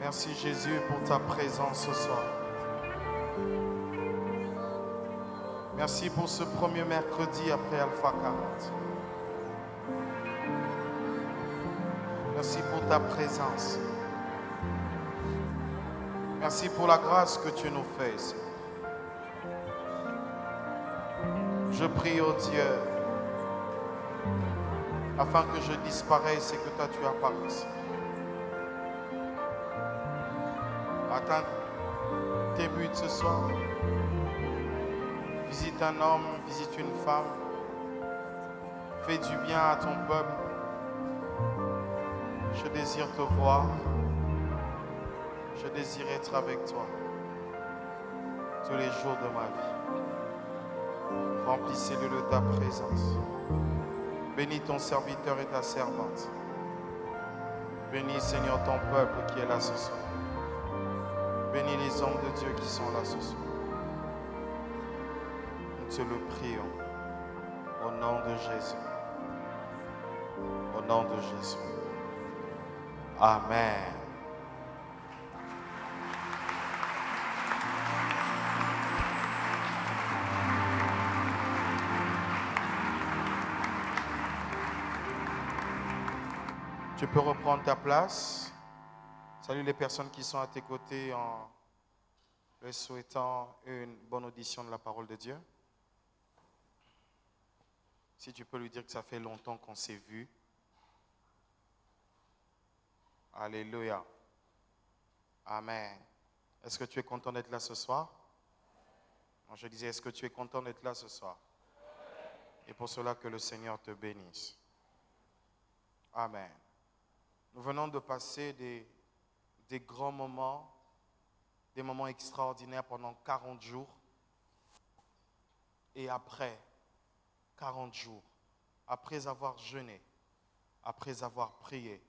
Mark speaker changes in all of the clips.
Speaker 1: Merci Jésus pour ta présence ce soir. Merci pour ce premier mercredi après Alpha 40. Merci pour ta présence. Merci pour la grâce que tu nous fais, Seigneur. Je prie, oh Dieu, afin que je disparaisse et que toi tu apparaisses. Atteins tes buts ce soir. Visite un homme, visite une femme. Fais du bien à ton peuple. Je désire te voir. Je désire être avec toi tous les jours de ma vie. Remplissez-le de ta présence. Bénis ton serviteur et ta servante. Bénis, Seigneur, ton peuple qui est là ce soir. Bénis les hommes de Dieu qui sont là ce soir. Nous te le prions. Au nom de Jésus. Au nom de Jésus. Amen. Tu peux reprendre ta place. Salut les personnes qui sont à tes côtés en leur souhaitant une bonne audition de la parole de Dieu. Si tu peux lui dire que ça fait longtemps qu'on s'est vu. Alléluia. Amen. Est-ce que tu es content d'être là ce soir? Je disais, est-ce que tu es content d'être là ce soir? Et pour cela que le Seigneur te bénisse. Amen. Nous venons de passer des grands moments, des moments extraordinaires pendant 40 jours. Et après 40 jours, après avoir jeûné, après avoir prié,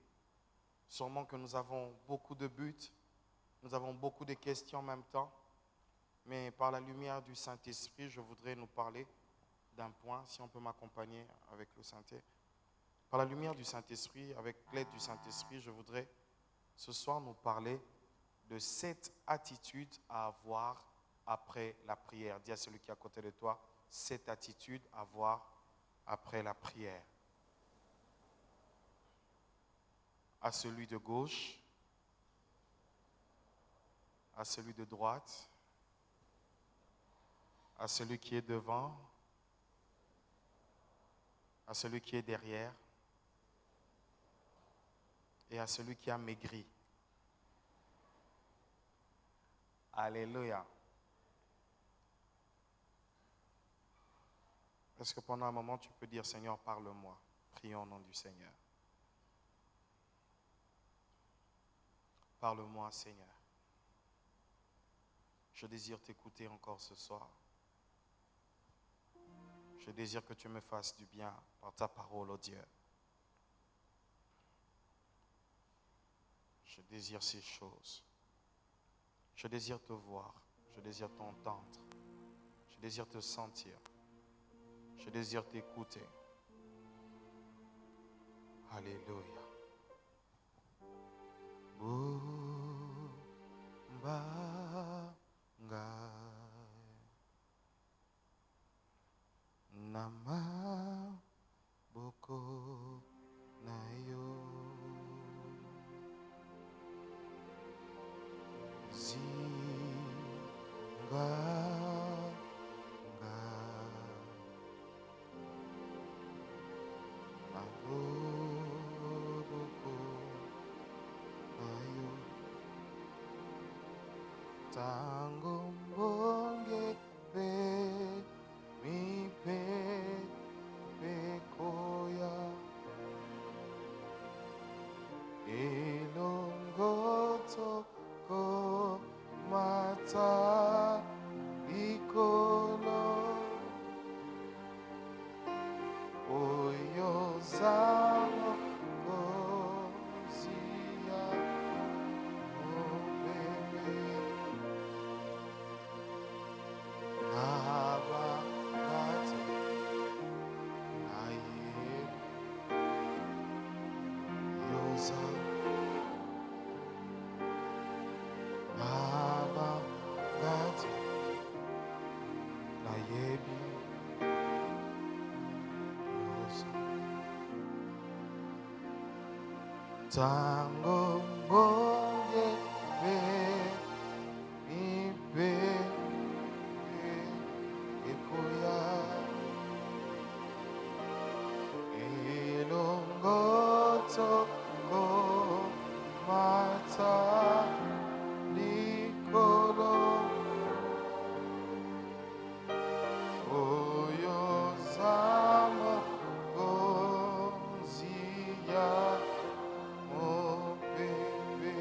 Speaker 1: sûrement que nous avons beaucoup de buts, nous avons beaucoup de questions en même temps, mais par la lumière du Saint-Esprit, je voudrais nous parler d'un point, si on peut m'accompagner avec le Saint-Esprit. Par la lumière du Saint-Esprit, avec l'aide du Saint-Esprit, je voudrais ce soir nous parler de cette attitude à avoir après la prière. Dis à celui qui est à côté de toi, cette attitude à avoir après la prière. À celui de gauche, à celui de droite, à celui qui est devant, à celui qui est derrière, et à celui qui a maigri. Alléluia. Est-ce que pendant un moment, tu peux dire, Seigneur, parle-moi. Prions au nom du Seigneur. Parle-moi, Seigneur. Je désire t'écouter encore ce soir. Je désire que tu me fasses du bien par ta parole, oh Dieu. Je désire ces choses. Je désire te voir. Je désire t'entendre. Je désire te sentir. Je désire t'écouter. Alléluia. Nama boko nayo. Tango mbonge pe mi pe koya elongoto ko mata ikolo oyo zamo kozia obebe Tango bonge ibe ekuya ilongoto go mata nikolo oyo zama gozia o bebe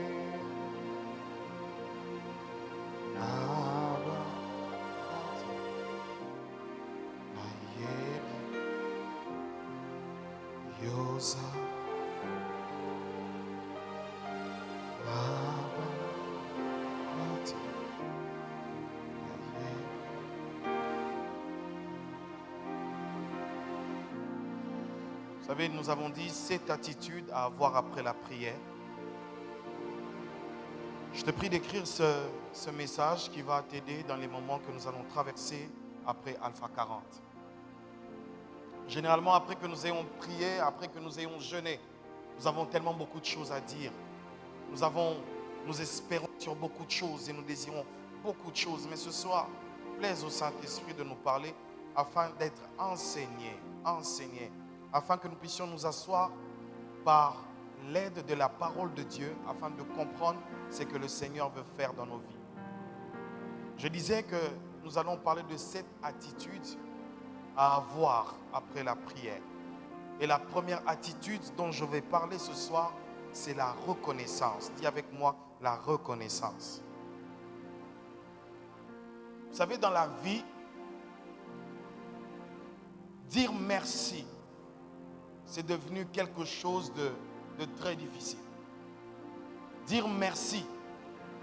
Speaker 1: naba na yeri yoza naba ati na yeri. Vous savez, nous avons dit cette attitude à avoir après la prière. Je te prie d'écrire ce message qui va t'aider dans les moments que nous allons traverser après Alpha 40. Généralement, après que nous ayons prié, après que nous ayons jeûné, nous avons tellement beaucoup de choses à dire. Nous espérons sur beaucoup de choses et nous désirons beaucoup de choses. Mais ce soir, plaise au Saint-Esprit de nous parler afin d'être enseignés, afin que nous puissions nous asseoir par l'aide de la parole de Dieu, afin de comprendre ce que le Seigneur veut faire dans nos vies. Je disais que nous allons parler de cette attitude à avoir après la prière. Et la première attitude dont je vais parler ce soir, c'est la reconnaissance. Dis avec moi, la reconnaissance. Vous savez, dans la vie, dire merci, c'est devenu quelque chose de très difficile. Dire merci,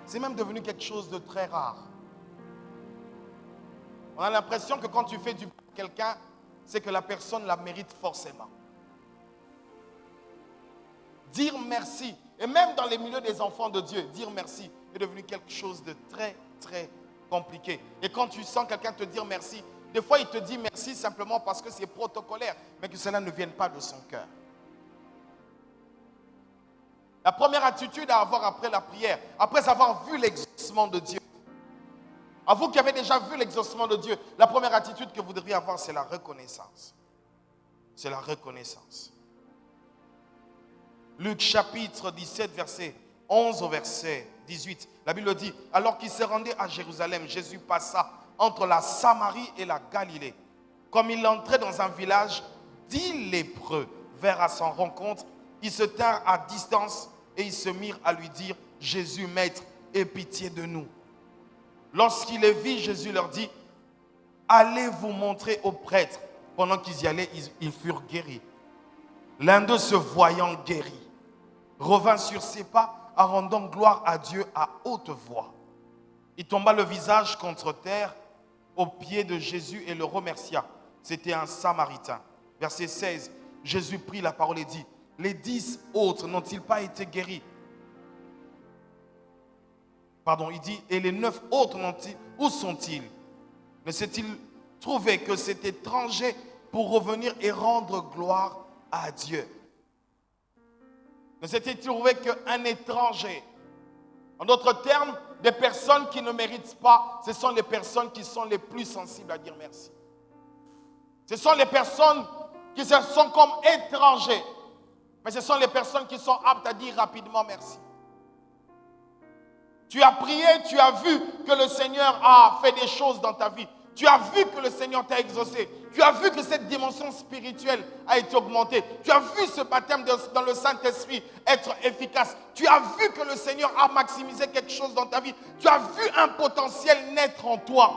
Speaker 1: c'est même devenu quelque chose de très rare. On a l'impression que quand tu fais du bien à quelqu'un, c'est que la personne la mérite forcément. Dire merci, et même dans les milieux des enfants de Dieu, dire merci est devenu quelque chose de très, très compliqué. Et quand tu sens quelqu'un te dire merci, des fois il te dit merci simplement parce que c'est protocolaire, mais que cela ne vienne pas de son cœur. La première attitude à avoir après la prière, après avoir vu l'exaucement de Dieu, à vous qui avez déjà vu l'exaucement de Dieu, la première attitude que vous devriez avoir, c'est la reconnaissance. C'est la reconnaissance. Luc chapitre 17, verset 11 au verset 18. La Bible dit, alors qu'il se rendait à Jérusalem, Jésus passa entre la Samarie et la Galilée. Comme il entrait dans un village, 10 lépreux vinrent à son rencontre. Ils se tinrent à distance et ils se mirent à lui dire, Jésus, maître, aie pitié de nous. Lorsqu'il les vit, Jésus leur dit, allez vous montrer aux prêtres. Pendant qu'ils y allaient, ils furent guéris. L'un d'eux, se voyant guéri, revint sur ses pas en rendant gloire à Dieu à haute voix. Il tomba le visage contre terre aux pieds de Jésus et le remercia. C'était un Samaritain. Verset 16, Jésus prit la parole et dit, les 10 autres n'ont-ils pas été guéris? Pardon, il dit, et les 9 autres où sont-ils? Ne s'est-il trouvé que cet étranger pour revenir et rendre gloire à Dieu? Ne s'est-il trouvé qu'un étranger? En d'autres termes, des personnes qui ne méritent pas, ce sont les personnes qui sont les plus sensibles à dire merci. Ce sont les personnes qui se sont comme étrangers, mais ce sont les personnes qui sont aptes à dire rapidement merci. Tu as prié, tu as vu que le Seigneur a fait des choses dans ta vie. Tu as vu que le Seigneur t'a exaucé. Tu as vu que cette dimension spirituelle a été augmentée. Tu as vu ce baptême dans le Saint-Esprit être efficace. Tu as vu que le Seigneur a maximisé quelque chose dans ta vie. Tu as vu un potentiel naître en toi.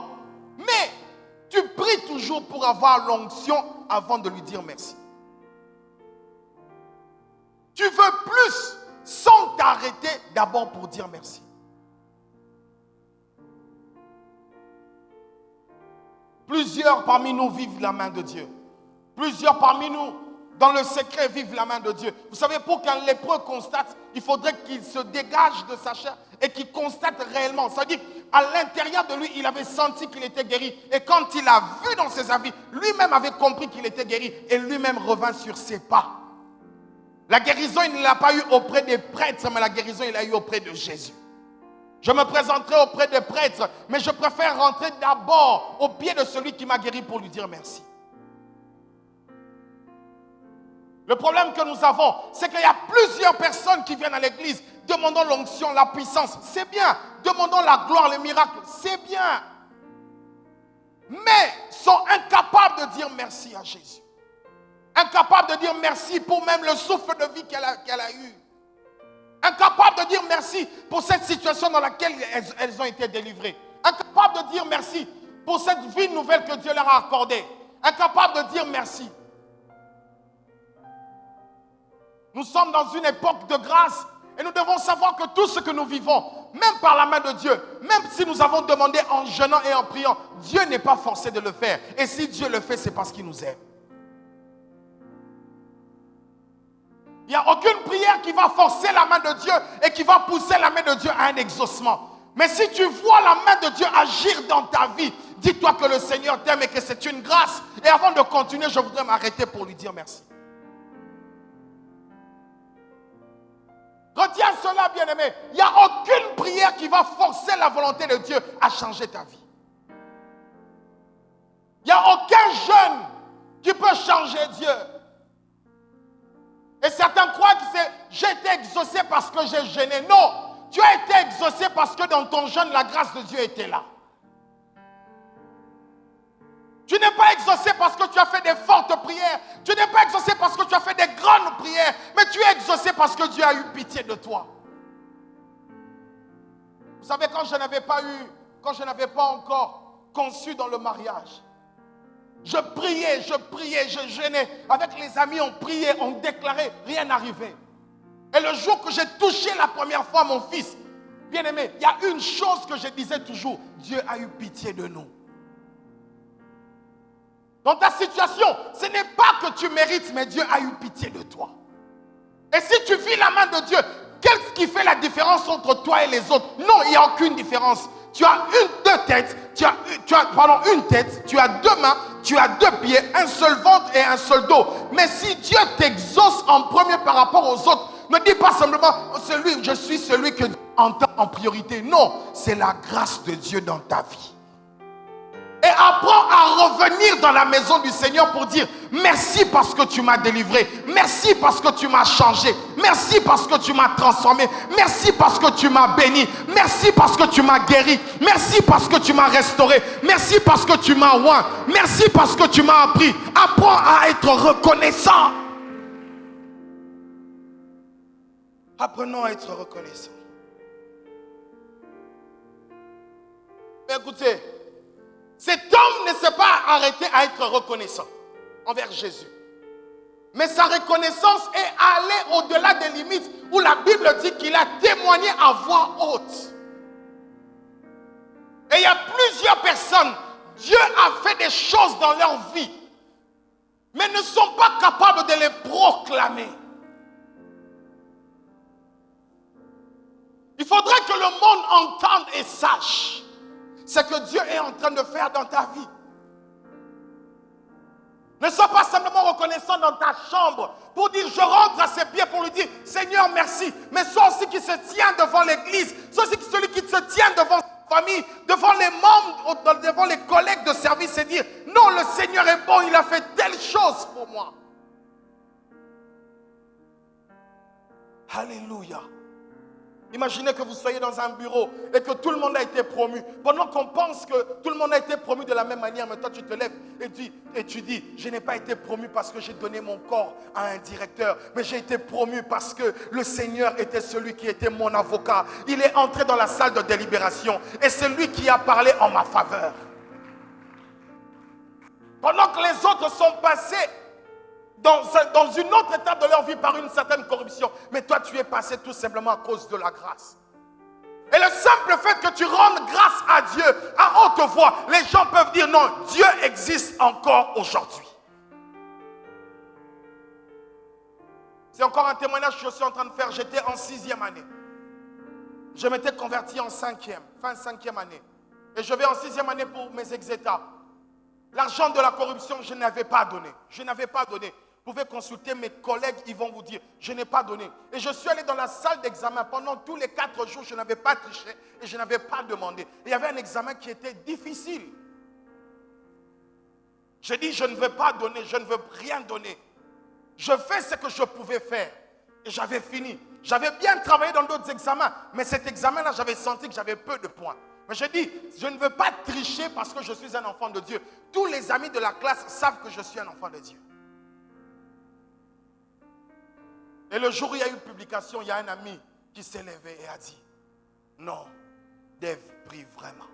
Speaker 1: Mais tu pries toujours pour avoir l'onction avant de lui dire merci. Tu veux plus sans t'arrêter d'abord pour dire merci. Plusieurs parmi nous vivent la main de Dieu. Plusieurs parmi nous, dans le secret, vivent la main de Dieu. Vous savez, pour qu'un lépreux constate, il faudrait qu'il se dégage de sa chair et qu'il constate réellement. C'est-à-dire qu'à l'intérieur de lui, il avait senti qu'il était guéri. Et quand il a vu dans ses avis, lui-même avait compris qu'il était guéri. Et lui-même revint sur ses pas. La guérison, il ne l'a pas eu auprès des prêtres, mais la guérison, il l'a eu auprès de Jésus. Je me présenterai auprès des prêtres, mais je préfère rentrer d'abord au pied de celui qui m'a guéri pour lui dire merci. Le problème que nous avons, c'est qu'il y a plusieurs personnes qui viennent à l'église demandant l'onction, la puissance. C'est bien. Demandons la gloire, les miracles. C'est bien. Mais sont incapables de dire merci à Jésus. Incapables de dire merci pour même le souffle de vie qu'elle a eu. Incapables de dire merci pour cette situation dans laquelle elles ont été délivrées. Incapables de dire merci pour cette vie nouvelle que Dieu leur a accordée. Incapables de dire merci. Nous sommes dans une époque de grâce et nous devons savoir que tout ce que nous vivons, même par la main de Dieu, même si nous avons demandé en jeûnant et en priant, Dieu n'est pas forcé de le faire. Et si Dieu le fait, c'est parce qu'il nous aime. Il n'y a aucune prière qui va forcer la main de Dieu et qui va pousser la main de Dieu à un exaucement. Mais si tu vois la main de Dieu agir dans ta vie, dis-toi que le Seigneur t'aime et que c'est une grâce. Et avant de continuer, je voudrais m'arrêter pour lui dire merci. Retiens cela, bien-aimé. Il n'y a aucune prière qui va forcer la volonté de Dieu à changer ta vie. Il n'y a aucun jeûne qui peut changer Dieu. Et certains croient que c'est j'ai été exaucé parce que j'ai jeûné. Non, tu as été exaucé parce que dans ton jeûne, la grâce de Dieu était là. Tu n'es pas exaucé parce que tu as fait des fortes prières. Tu n'es pas exaucé parce que tu as fait des grandes prières. Mais tu es exaucé parce que Dieu a eu pitié de toi. Vous savez, quand je n'avais pas encore conçu dans le mariage, je priais, je jeûnais. Avec les amis, on priait, on déclarait, rien n'arrivait. Et le jour que j'ai touché la première fois mon fils, bien aimé, il y a une chose que je disais toujours, Dieu a eu pitié de nous. Dans ta situation, ce n'est pas que tu mérites, mais Dieu a eu pitié de toi. Et si tu vis la main de Dieu, qu'est-ce qui fait la différence entre toi et les autres? Non, il n'y a aucune différence. Tu as deux têtes, tu as une tête, tu as deux mains, tu as deux pieds, un seul ventre et un seul dos. Mais si Dieu t'exauce en premier par rapport aux autres, ne dis pas simplement, je suis celui que Dieu entend en priorité. Non, c'est la grâce de Dieu dans ta vie. Et apprends à revenir dans la maison du Seigneur pour dire merci parce que tu m'as délivré, merci parce que tu m'as changé, merci parce que tu m'as transformé, merci parce que tu m'as béni, merci parce que tu m'as guéri, merci parce que tu m'as restauré, merci parce que tu m'as oint, merci parce que tu m'as appris. Apprends à être reconnaissant. Apprenons à être reconnaissant. Mais écoutez, cet homme ne s'est pas arrêté à être reconnaissant envers Jésus. Mais sa reconnaissance est allée au-delà des limites où la Bible dit qu'il a témoigné à voix haute. Et il y a plusieurs personnes, Dieu a fait des choses dans leur vie, mais ne sont pas capables de les proclamer. Il faudrait que le monde entende et sache ce que Dieu est en train de faire dans ta vie. Ne sois pas simplement reconnaissant dans ta chambre pour dire je rentre à ses pieds pour lui dire Seigneur merci. Mais sois aussi qui se tient devant l'église, sois aussi celui qui se tient devant sa famille, devant les membres, devant les collègues de service et dire non, le Seigneur est bon, il a fait telle chose pour moi. Alléluia. Imaginez que vous soyez dans un bureau et que tout le monde a été promu. Pendant qu'on pense que tout le monde a été promu de la même manière, mais toi tu te lèves et tu dis, je n'ai pas été promu parce que j'ai donné mon corps à un directeur, mais j'ai été promu parce que le Seigneur était celui qui était mon avocat. Il est entré dans la salle de délibération et c'est lui qui a parlé en ma faveur. Pendant que les autres sont passés dans une autre étape de leur vie par une certaine corruption. Mais toi, tu es passé tout simplement à cause de la grâce. Et le simple fait que tu rendes grâce à Dieu à haute voix, les gens peuvent dire non, Dieu existe encore aujourd'hui. C'est encore un témoignage que je suis en train de faire. J'étais en 6e année. Je m'étais converti en 5e, fin 5e année. Et je vais en 6e année pour mes exétats. L'argent de la corruption, je n'avais pas donné. Je n'avais pas donné. Vous pouvez consulter mes collègues, ils vont vous dire, je n'ai pas donné. Et je suis allé dans la salle d'examen. Pendant tous les 4 jours, je n'avais pas triché et je n'avais pas demandé. Et il y avait un examen qui était difficile. J'ai dit, je ne veux pas donner, je ne veux rien donner. Je fais ce que je pouvais faire. Et j'avais fini. J'avais bien travaillé dans d'autres examens. Mais cet examen-là, j'avais senti que j'avais peu de points. Mais j'ai dit, je ne veux pas tricher parce que je suis un enfant de Dieu. Tous les amis de la classe savent que je suis un enfant de Dieu. Et le jour où il y a eu publication, il y a un ami qui s'est levé et a dit, non, Dave prie vraiment.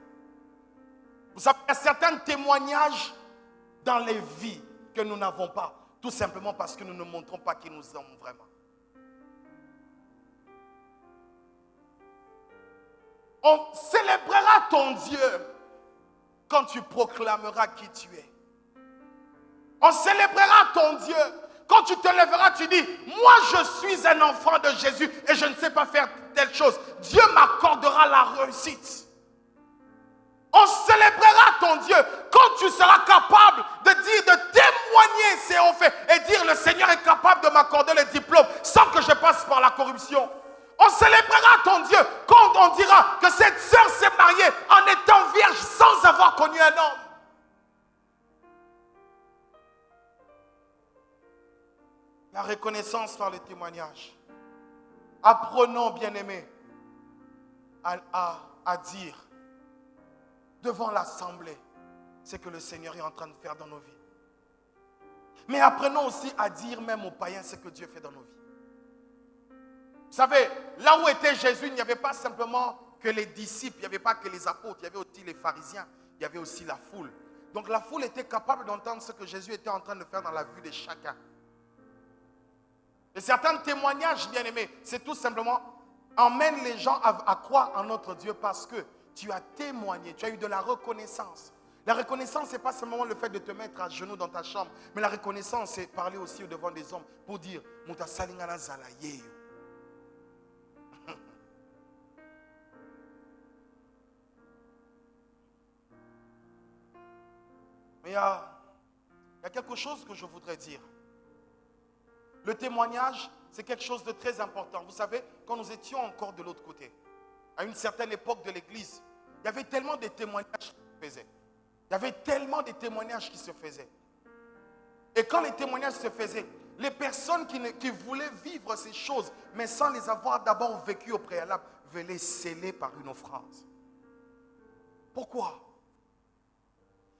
Speaker 1: Vous savez, il y a certains témoignages dans les vies que nous n'avons pas, tout simplement parce que nous ne montrons pas qui nous sommes vraiment. On célébrera ton Dieu quand tu proclameras qui tu es. On célébrera ton Dieu quand tu te lèveras, tu dis, moi je suis un enfant de Jésus et je ne sais pas faire telle chose. Dieu m'accordera la réussite. On célébrera ton Dieu quand tu seras capable de dire, de témoigner ces hauts faits et dire, le Seigneur est capable de m'accorder le diplôme sans que je passe par la corruption. On célébrera ton Dieu quand on dira que cette sœur s'est mariée en étant vierge sans avoir connu un homme. La reconnaissance par le témoignage. Apprenons, bien-aimés, à dire devant l'assemblée ce que le Seigneur est en train de faire dans nos vies. Mais apprenons aussi à dire même aux païens ce que Dieu fait dans nos vies. Vous savez, là où était Jésus, il n'y avait pas simplement que les disciples, il n'y avait pas que les apôtres, il y avait aussi les pharisiens, il y avait aussi la foule. Donc la foule était capable d'entendre ce que Jésus était en train de faire dans la vue de chacun. Et certains témoignages, bien-aimés, c'est tout simplement, emmène les gens à croire en notre Dieu parce que tu as témoigné, tu as eu de la reconnaissance. La reconnaissance, ce n'est pas seulement le fait de te mettre à genoux dans ta chambre, mais la reconnaissance, c'est parler aussi au devant des hommes pour dire, Mouta salingana zalaye. Mais il y a quelque chose que je voudrais dire. Le témoignage, c'est quelque chose de très important. Vous savez, quand nous étions encore de l'autre côté, à une certaine époque de l'Église, il y avait tellement de témoignages qui se faisaient. Il y avait tellement de témoignages qui se faisaient. Et quand les témoignages se faisaient, les personnes qui voulaient vivre ces choses, mais sans les avoir d'abord vécues au préalable, venaient sceller par une offrande. Pourquoi ?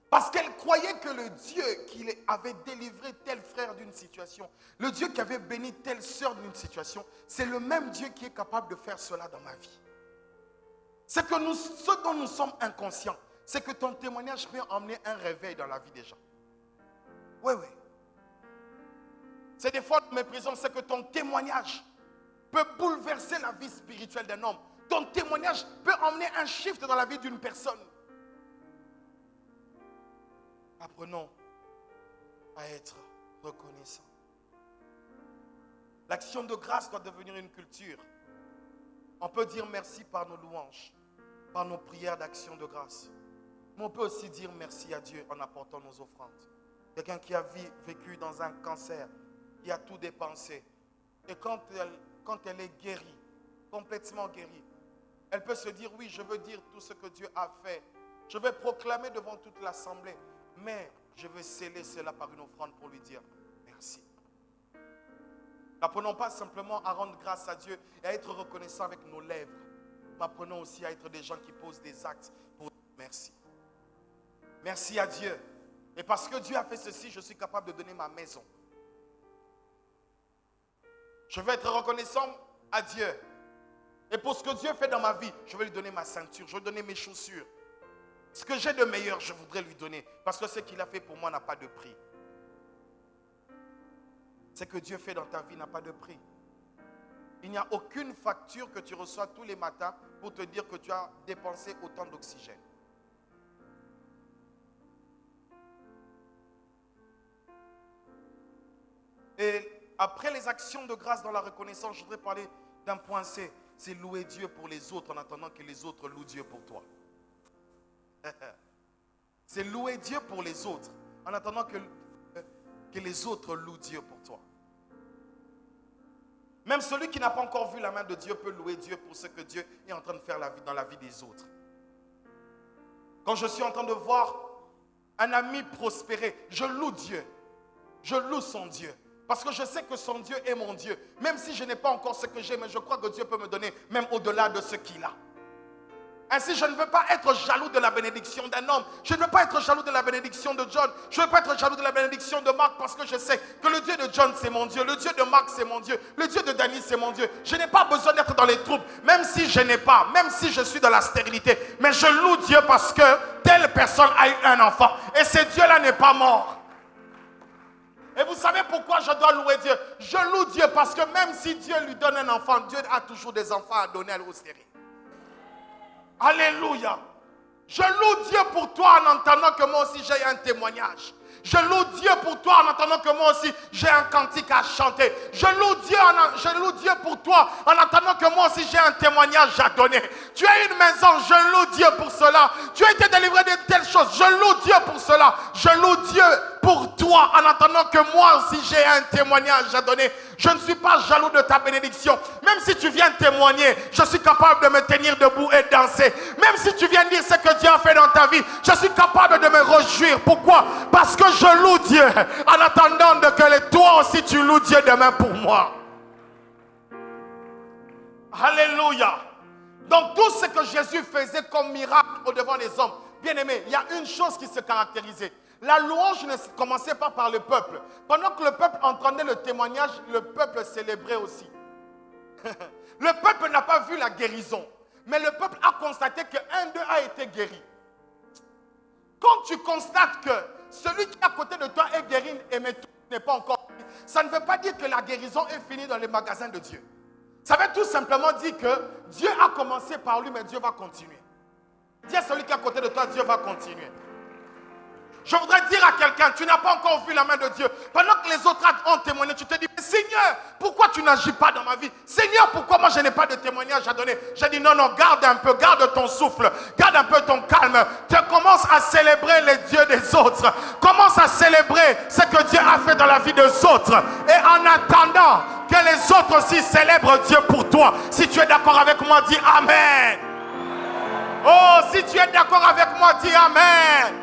Speaker 1: Parce qu'elle croyait que le Dieu qui avait délivré tel frère d'une situation, le Dieu qui avait béni telle sœur d'une situation, c'est le même Dieu qui est capable de faire cela dans ma vie. Ce dont nous sommes inconscients, c'est que ton témoignage peut emmener un réveil dans la vie des gens. Oui, oui. C'est des fois de méprisons, c'est que ton témoignage peut bouleverser la vie spirituelle d'un homme. Ton témoignage peut emmener un shift dans la vie d'une personne. Apprenons à être reconnaissants. L'action de grâce doit devenir une culture. On peut dire merci par nos louanges, par nos prières d'action de grâce. Mais on peut aussi dire merci à Dieu en apportant nos offrandes. Quelqu'un qui a vécu dans un cancer, qui a tout dépensé. Et quand elle est guérie, complètement guérie, elle peut se dire, oui, je veux dire tout ce que Dieu a fait. Je vais proclamer devant toute l'assemblée. Mais je veux sceller cela par une offrande pour lui dire merci. N'apprenons pas simplement à rendre grâce à Dieu et à être reconnaissants avec nos lèvres. Mais apprenons aussi à être des gens qui posent des actes pour dire merci. Merci à Dieu. Et parce que Dieu a fait ceci, je suis capable de donner ma maison. Je veux être reconnaissant à Dieu. Et pour ce que Dieu fait dans ma vie, je vais lui donner ma ceinture, je vais lui donner mes chaussures. Ce que j'ai de meilleur, je voudrais lui donner. Parce que ce qu'il a fait pour moi n'a pas de prix. Ce que Dieu fait dans ta vie n'a pas de prix. Il n'y a aucune facture que tu reçois tous les matins pour te dire que tu as dépensé autant d'oxygène. Et après les actions de grâce dans la reconnaissance, je voudrais parler d'un point C. C'est louer Dieu pour les autres en attendant que les autres louent Dieu pour toi. C'est louer Dieu pour les autres en attendant que que les autres louent Dieu pour toi. Même celui qui n'a pas encore vu la main de Dieu peut louer Dieu pour ce que Dieu est en train de faire dans la vie des autres. Quand je suis en train de voir un ami prospérer, je loue Dieu. Je loue son Dieu. Parce que je sais que son Dieu est mon Dieu. Même si je n'ai pas encore ce que j'ai, mais je crois que Dieu peut me donner même au-delà de ce qu'il a. Ainsi, je ne veux pas être jaloux de la bénédiction d'un homme. Je ne veux pas être jaloux de la bénédiction de John. Je ne veux pas être jaloux de la bénédiction de Marc parce que je sais que le Dieu de John, c'est mon Dieu. Le Dieu de Marc, c'est mon Dieu. Le Dieu de Danny, c'est mon Dieu. Je n'ai pas besoin d'être dans les troubles, même si je n'ai pas, même si je suis dans la stérilité. Mais je loue Dieu parce que telle personne a eu un enfant. Et ce Dieu-là n'est pas mort. Et vous savez pourquoi je dois louer Dieu? Je loue Dieu parce que même si Dieu lui donne un enfant, Dieu a toujours des enfants à donner aux stériles. Alléluia. Je loue Dieu pour toi en entendant que moi aussi j'ai un témoignage. Je loue Dieu pour toi en entendant que moi aussi j'ai un cantique à chanter. Je loue Dieu pour toi en entendant que moi aussi j'ai un témoignage à donner. Tu as une maison, je loue Dieu pour cela. Tu as été délivré de telles choses, je loue Dieu pour cela. Je loue Dieu pour toi en entendant que moi aussi j'ai un témoignage à donner. Je ne suis pas jaloux de ta bénédiction. Même si tu viens témoigner, je suis capable de me tenir debout et danser. Même si tu viens dire ce que Dieu a fait dans ta vie, je suis capable de me réjouir. Pourquoi? Parce que je loue Dieu en attendant que toi aussi tu loues Dieu demain pour moi. Alléluia. Donc tout ce que Jésus faisait comme miracle au devant des hommes, bien aimé, il y a une chose qui se caractérisait. La louange ne commençait pas par le peuple. Pendant que le peuple entendait le témoignage, le peuple célébrait aussi. Le peuple n'a pas vu la guérison, mais le peuple a constaté qu'un d'eux a été guéri. Quand tu constates que celui qui est à côté de toi est guéri, mais tout n'est pas encore fini, ça ne veut pas dire que la guérison est finie dans les magasins de Dieu. Ça veut tout simplement dire que Dieu a commencé par lui, mais Dieu va continuer. Dis à celui qui est à côté de toi, Dieu va continuer. Je voudrais dire à quelqu'un, tu n'as pas encore vu la main de Dieu. Pendant que les autres ont témoigné, tu te dis, Seigneur, pourquoi tu n'agis pas dans ma vie? Seigneur, pourquoi moi je n'ai pas de témoignage à donner? J'ai dit, non, garde un peu, garde ton souffle, garde un peu ton calme. Tu commences à célébrer les dieux des autres. Commence à célébrer ce que Dieu a fait dans la vie des autres. Et en attendant que les autres aussi célèbrent Dieu pour toi. Si tu es d'accord avec moi, dis Amen. Oh, si tu es d'accord avec moi, dis Amen.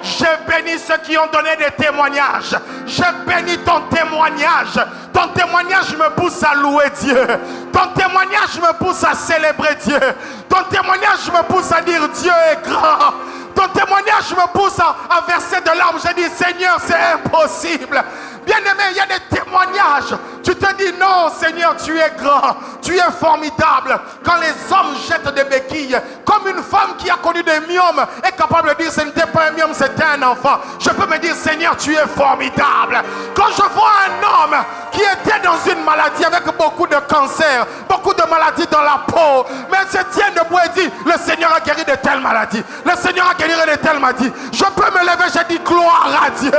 Speaker 1: Je bénis ceux qui ont donné des témoignages. Je bénis ton témoignage. Ton témoignage me pousse à louer Dieu. Ton témoignage me pousse à célébrer Dieu. Ton témoignage me pousse à dire Dieu est grand. Ton témoignage me pousse à verser de larmes. Je dis Seigneur, c'est impossible. Bien aimé, il y a des témoignages. Tu te dis non Seigneur, tu es grand, tu es formidable. Quand les hommes jettent des béquilles, comme une femme qui a connu des myomes est capable de dire ce n'était pas un myome, c'était un enfant. Je peux me dire Seigneur, tu es formidable. Quand je vois un homme qui était dans une maladie avec beaucoup de cancer, beaucoup de maladies dans la peau, mais se tient debout et dit le Seigneur a guéri de telle maladie, le Seigneur a guéri de telle maladie, je peux me lever, je dis gloire à Dieu.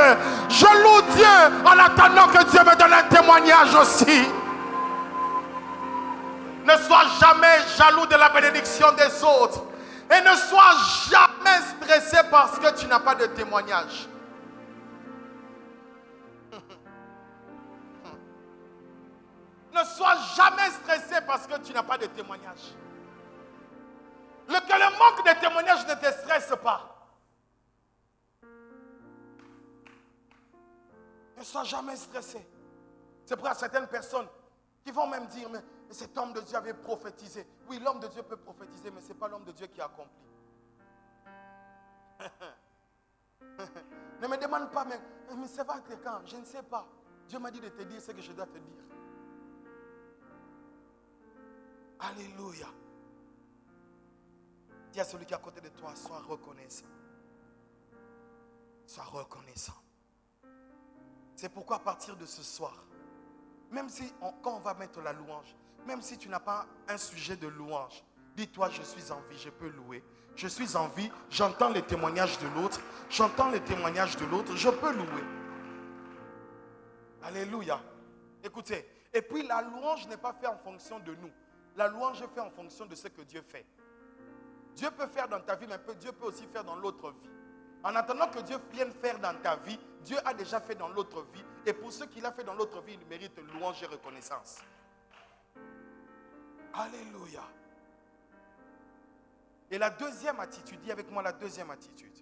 Speaker 1: Je loue Dieu en attendant que Dieu me donne un témoignage aussi. Ne sois jamais jaloux de la bénédiction des autres. Et ne sois jamais stressé parce que tu n'as pas de témoignage. Ne sois jamais stressé parce que tu n'as pas de témoignage. Que le manque de témoignage ne te stresse pas. Ne sois jamais stressé. C'est pour certaines personnes qui vont même dire, mais cet homme de Dieu avait prophétisé. Oui, l'homme de Dieu peut prophétiser, mais ce n'est pas l'homme de Dieu qui accomplit. Ne me demande pas, mais ça va être quand? Je ne sais pas. Dieu m'a dit de te dire ce que je dois te dire. Alléluia. Dis à celui qui est à côté de toi, sois reconnaissant. Sois reconnaissant. C'est pourquoi à partir de ce soir, même si quand on va mettre la louange, même si tu n'as pas un sujet de louange, dis-toi je suis en vie, je peux louer. Je suis en vie, j'entends les témoignages de l'autre, j'entends les témoignages de l'autre, je peux louer. Alléluia. Écoutez, et puis la louange n'est pas faite en fonction de nous. La louange est faite en fonction de ce que Dieu fait. Dieu peut faire dans ta vie, mais Dieu peut aussi faire dans l'autre vie. En attendant que Dieu vienne faire dans ta vie, Dieu a déjà fait dans l'autre vie. Et pour ceux qu'il a fait dans l'autre vie, il mérite louange et reconnaissance. Alléluia. Et la deuxième attitude, dis avec moi la deuxième attitude.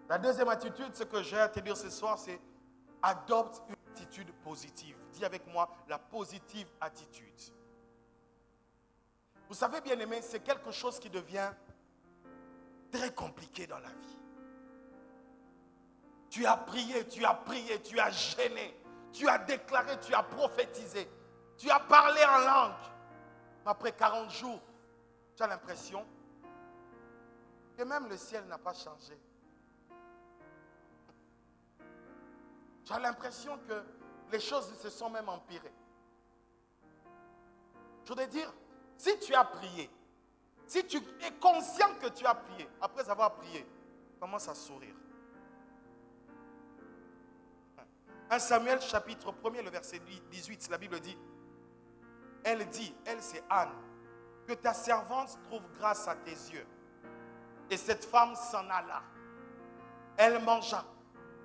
Speaker 1: La deuxième attitude, ce que j'ai à te dire ce soir, c'est adopte une attitude positive. Dis avec moi la positive attitude. Vous savez, bien-aimés, c'est quelque chose qui devient très compliqué dans la vie. Tu as prié, tu as gêné, tu as déclaré, tu as prophétisé, tu as parlé en langue. Après 40 jours, tu as l'impression que même le ciel n'a pas changé. Tu as l'impression que les choses se sont même empirées. Je voudrais dire, si tu as prié, si tu es conscient que tu as prié, après avoir prié, commence à sourire. 1 Samuel chapitre 1er, le verset 18, la Bible dit, elle c'est Anne, que ta servante trouve grâce à tes yeux. Et cette femme s'en alla. Elle mangea.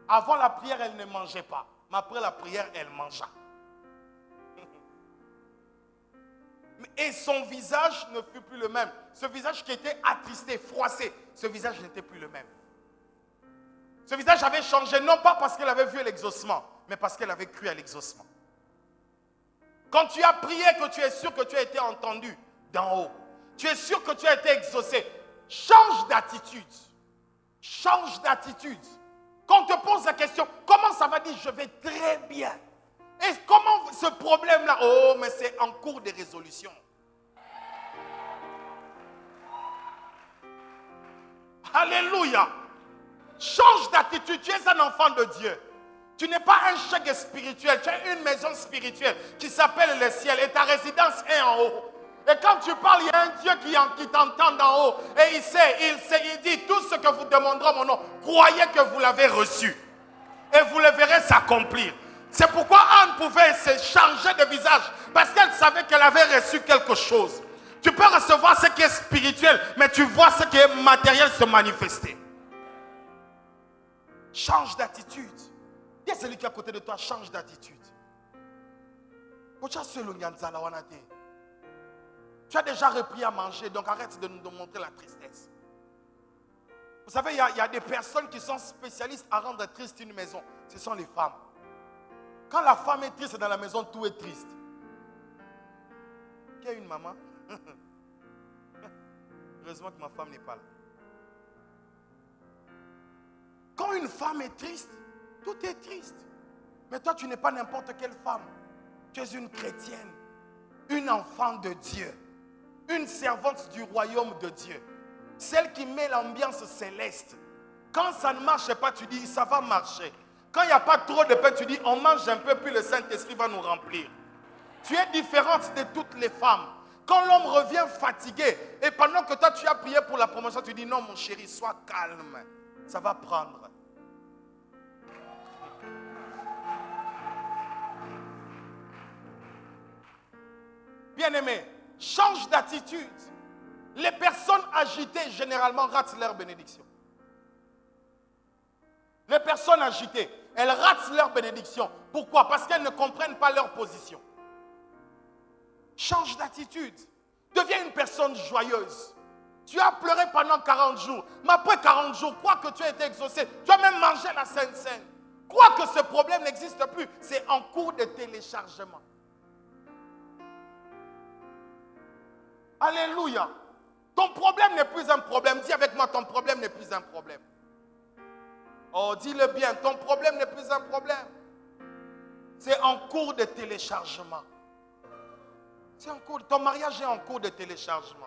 Speaker 1: Avant la prière, elle ne mangeait pas. Mais après la prière, elle mangea. Et son visage ne fut plus le même. Ce visage qui était attristé, froissé, ce visage n'était plus le même. Ce visage avait changé, non pas parce qu'elle avait vu l'exaucement, mais parce qu'elle avait cru à l'exaucement. Quand tu as prié, que tu es sûr que tu as été entendu d'en haut, tu es sûr que tu as été exaucé, change d'attitude. Change d'attitude. Quand on te pose la question, comment ça va dire, je vais très bien. Et comment ce problème-là, oh, mais c'est en cours de résolution. Alléluia. Change d'attitude, tu es un enfant de Dieu. Tu n'es pas un chèque spirituel, tu as une maison spirituelle qui s'appelle le ciel et ta résidence est en haut. Et quand tu parles, il y a un Dieu qui t'entend d'en haut. Et il dit, tout ce que vous demanderez en mon nom, croyez que vous l'avez reçu. Et vous le verrez s'accomplir. C'est pourquoi Anne pouvait se changer de visage. Parce qu'elle savait qu'elle avait reçu quelque chose. Tu peux recevoir ce qui est spirituel, mais tu vois ce qui est matériel se manifester. Change d'attitude. Il y a celui qui est à côté de toi, change d'attitude. Tu as déjà repris à manger, donc arrête de nous montrer la tristesse. Vous savez, il y a des personnes qui sont spécialistes à rendre triste une maison. Ce sont les femmes. Quand la femme est triste dans la maison, tout est triste. Qui a une maman? Heureusement que ma femme n'est pas là. Quand une femme est triste, tout est triste. Mais toi, tu n'es pas n'importe quelle femme. Tu es une chrétienne, une enfant de Dieu, une servante du royaume de Dieu. Celle qui met l'ambiance céleste. Quand ça ne marche pas, tu dis, ça va marcher. Quand il n'y a pas trop de pain, tu dis, on mange un peu, puis le Saint-Esprit va nous remplir. Tu es différente de toutes les femmes. Quand l'homme revient fatigué, et pendant que toi tu as prié pour la promotion, tu dis, non mon chéri, sois calme. Ça va prendre. Bien-aimé, change d'attitude. Les personnes agitées, généralement, ratent leur bénédiction. Les personnes agitées, elles ratent leur bénédiction. Pourquoi? Parce qu'elles ne comprennent pas leur position. Change d'attitude. Deviens une personne joyeuse. Tu as pleuré pendant 40 jours. Mais après 40 jours, crois que tu as été exaucé. Tu as même mangé la Sainte Seine. Crois que ce problème n'existe plus. C'est en cours de téléchargement. Alléluia. Ton problème n'est plus un problème. Dis avec moi, ton problème n'est plus un problème. Oh, dis-le bien, ton problème n'est plus un problème. C'est en cours de téléchargement. C'est en cours. Ton mariage est en cours de téléchargement.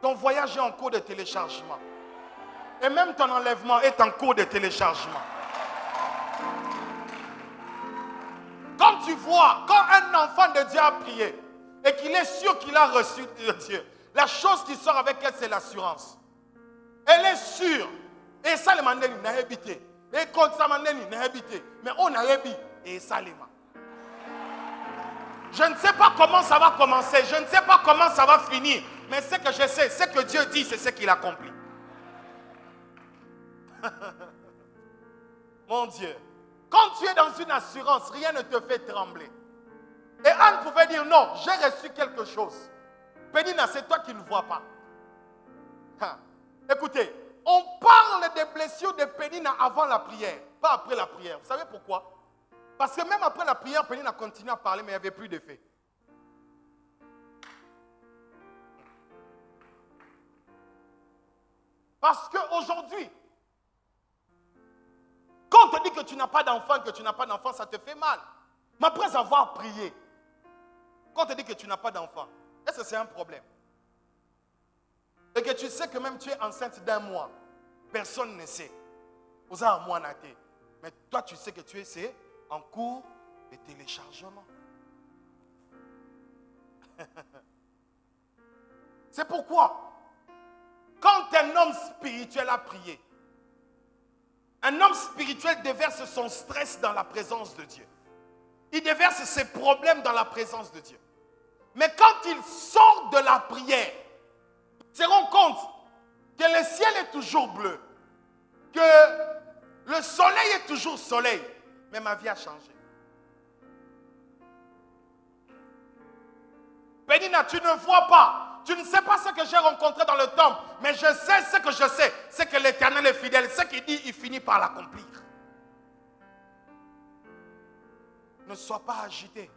Speaker 1: Ton voyage est en cours de téléchargement. Et même ton enlèvement est en cours de téléchargement. Quand tu vois, quand un enfant de Dieu a prié et qu'il est sûr qu'il a reçu de Dieu, la chose qui sort avec elle, c'est l'assurance. Elle est sûre. Et ça, le mandé n'a habité. Et quand ça mandé n'a habité. Mais on a habité. Et ça, les mains. Je ne sais pas comment ça va commencer. Je ne sais pas comment ça va finir. Mais ce que je sais, ce que Dieu dit, c'est ce qu'il accomplit. Mon Dieu. Quand tu es dans une assurance, rien ne te fait trembler. Et Anne pouvait dire non, j'ai reçu quelque chose. Pénina, c'est toi qui ne vois pas. Écoutez, on parle des blessures de Pénina avant la prière, pas après la prière. Vous savez pourquoi? Parce que même après la prière, Pénina continue à parler, mais il n'y avait plus d'effet. Parce qu'aujourd'hui, quand on te dit que tu n'as pas d'enfant, ça te fait mal. Mais après avoir prié, quand on te dit que tu n'as pas d'enfant, est-ce que c'est un problème? Et que tu sais que même tu es enceinte d'1 mois, personne ne sait. Vous avez un mois naté. Mais toi, tu sais que tu es en cours de téléchargement. C'est pourquoi, quand un homme spirituel a prié, un homme spirituel déverse son stress dans la présence de Dieu. Il déverse ses problèmes dans la présence de Dieu. Mais quand il sort de la prière, il se rend compte que le ciel est toujours bleu, que le soleil est toujours soleil, mais ma vie a changé. Pénina, tu ne vois pas, tu ne sais pas ce que j'ai rencontré dans le temple, mais je sais ce que je sais, c'est que l'Éternel est fidèle, ce qu'il dit, il finit par l'accomplir. Ne sois pas agité.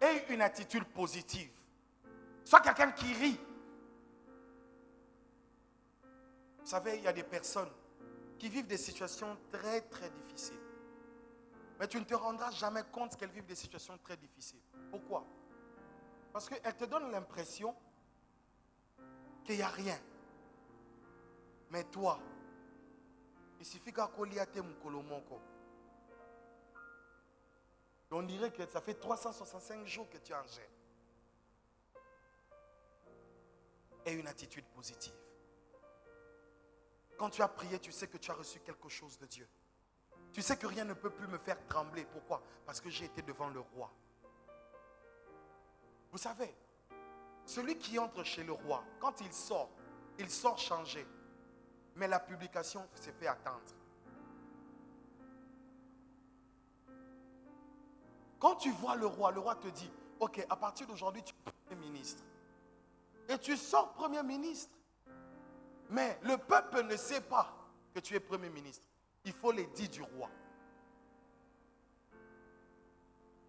Speaker 1: Aie une attitude positive. Sois quelqu'un qui rit. Vous savez, il y a des personnes qui vivent des situations très très difficiles. Mais tu ne te rendras jamais compte qu'elles vivent des situations très difficiles. Pourquoi? Parce qu'elles te donnent l'impression qu'il n'y a rien. Mais toi, il suffit qu'à Koliate Mukolomonko. On dirait que ça fait 365 jours que tu en gênes. Et une attitude positive. Quand tu as prié, tu sais que tu as reçu quelque chose de Dieu. Tu sais que rien ne peut plus me faire trembler. Pourquoi? Parce que j'ai été devant le roi. Vous savez, celui qui entre chez le roi, quand il sort changé. Mais la publication s'est fait attendre. Quand tu vois le roi te dit, ok, à partir d'aujourd'hui, tu es premier ministre. Et tu sors premier ministre. Mais le peuple ne sait pas que tu es premier ministre. Il faut l'édit du roi.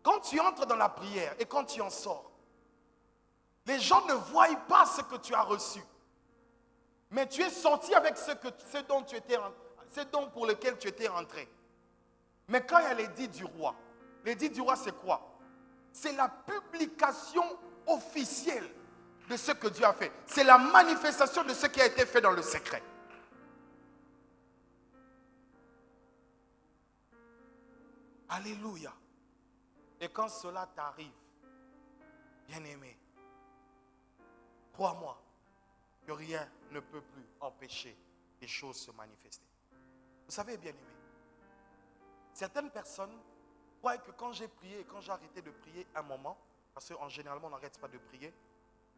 Speaker 1: Quand tu entres dans la prière et quand tu en sors, les gens ne voient pas ce que tu as reçu. Mais tu es sorti avec ce dont pour lequel tu étais rentré. Mais quand il y a l'édit du roi, l'édit du roi, c'est quoi? C'est la publication officielle de ce que Dieu a fait. C'est la manifestation de ce qui a été fait dans le secret. Alléluia. Et quand cela t'arrive, bien-aimé, crois-moi que rien ne peut plus empêcher les choses se manifester. Vous savez, bien-aimé, certaines personnes croient que quand j'ai prié et quand j'ai arrêté de prier un moment, parce qu'en généralement on n'arrête pas de prier,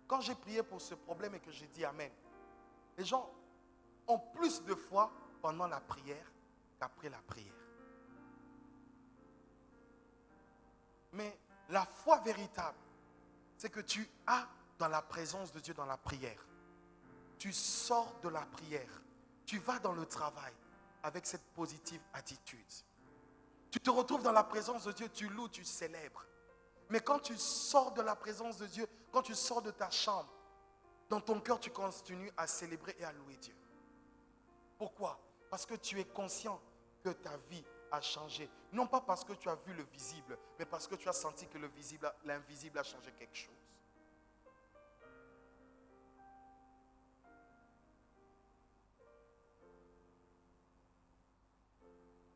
Speaker 1: quand j'ai prié pour ce problème et que j'ai dit Amen, les gens ont plus de foi pendant la prière qu'après la prière. Mais la foi véritable, c'est que tu as dans la présence de Dieu dans la prière. Tu sors de la prière, tu vas dans le travail avec cette positive attitude. Tu te retrouves dans la présence de Dieu, tu loues, tu célèbres. Mais quand tu sors de la présence de Dieu, quand tu sors de ta chambre, dans ton cœur, tu continues à célébrer et à louer Dieu. Pourquoi? Parce que tu es conscient que ta vie a changé. Non pas parce que tu as vu le visible, mais parce que tu as senti que l'invisible a changé quelque chose.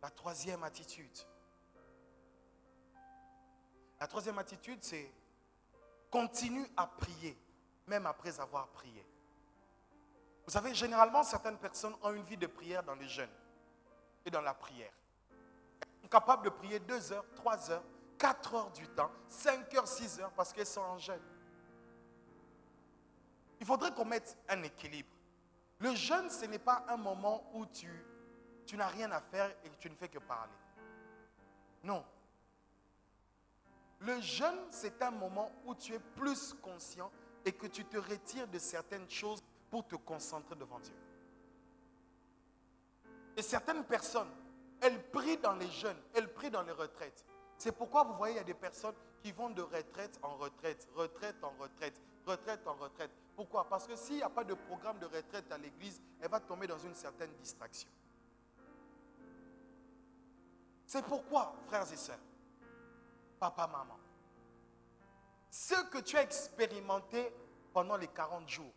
Speaker 1: La troisième attitude, c'est continue à prier, même après avoir prié. Vous savez, généralement, certaines personnes ont une vie de prière dans les jeûnes et dans la prière. Elles sont capables de prier 2 heures, 3 heures, 4 heures du temps, 5 heures, 6 heures, parce qu'elles sont en jeûne. Il faudrait qu'on mette un équilibre. Le jeûne, ce n'est pas un moment où tu tu n'as rien à faire et que tu ne fais que parler. Non. Le jeûne, c'est un moment où tu es plus conscient et que tu te retires de certaines choses pour te concentrer devant Dieu. Et certaines personnes, elles prient dans les jeûnes, elles prient dans les retraites. C'est pourquoi vous voyez, il y a des personnes qui vont de retraite en retraite, retraite en retraite, retraite en retraite. Pourquoi? Parce que s'il n'y a pas de programme de retraite à l'église, elle va tomber dans une certaine distraction. C'est pourquoi, frères et sœurs, papa, maman, ce que tu as expérimenté pendant les 40 jours,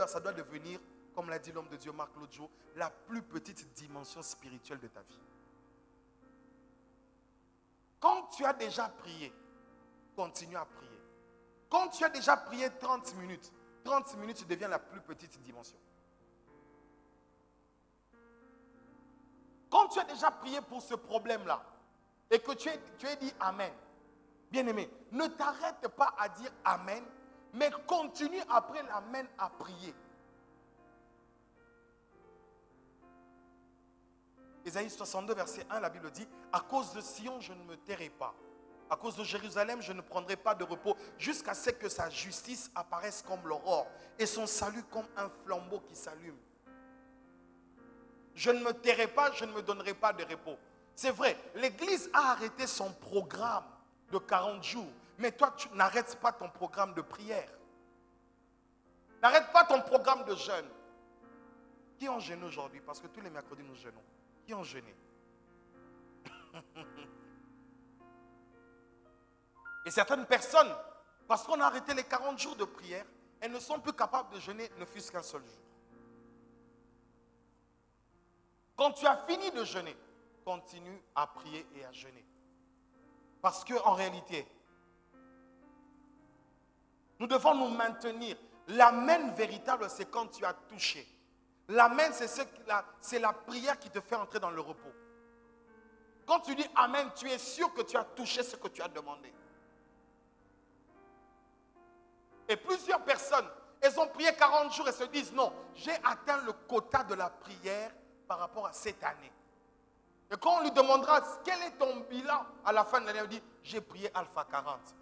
Speaker 1: ça doit devenir, comme l'a dit l'homme de Dieu Marc l'autre jour, la plus petite dimension spirituelle de ta vie. Quand tu as déjà prié, continue à prier. Quand tu as déjà prié 30 minutes devient la plus petite dimension. Quand tu as déjà prié pour ce problème-là et que tu as dit Amen, bien-aimé, ne t'arrête pas à dire Amen, mais continue après l'Amen à prier. Ésaïe 62, verset 1, la Bible dit, à cause de Sion, je ne me tairai pas. À cause de Jérusalem, je ne prendrai pas de repos jusqu'à ce que sa justice apparaisse comme l'aurore et son salut comme un flambeau qui s'allume. Je ne me tairai pas, je ne me donnerai pas de repos. C'est vrai, l'Église a arrêté son programme de 40 jours, mais toi, tu n'arrêtes pas ton programme de prière. N'arrête pas ton programme de jeûne. Qui ont jeûné aujourd'hui? Parce que tous les mercredis, nous jeûnons. Qui ont jeûné? Et certaines personnes, parce qu'on a arrêté les 40 jours de prière, elles ne sont plus capables de jeûner ne fût-ce qu'un seul jour. Quand tu as fini de jeûner, continue à prier et à jeûner. Parce qu'en réalité, nous devons nous maintenir. L'amen véritable, c'est quand tu as touché. L'amen, c'est la prière qui te fait entrer dans le repos. Quand tu dis amen, tu es sûr que tu as touché ce que tu as demandé. Et plusieurs personnes, elles ont prié 40 jours et se disent non, j'ai atteint le quota de la prière par rapport à cette année. Et quand on lui demandera quel est ton bilan à la fin de l'année, on dit j'ai prié Alpha 40.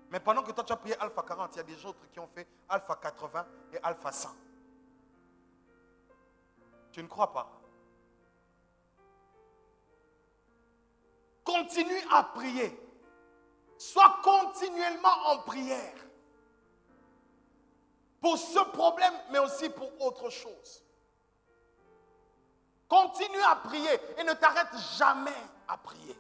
Speaker 1: Mais pendant que toi tu as prié Alpha 40, il y a des autres qui ont fait Alpha 80 et Alpha 100. Tu ne crois pas? Continue à prier. Sois continuellement en prière. Pour ce problème, mais aussi pour autre chose. Continue à prier et ne t'arrête jamais à prier.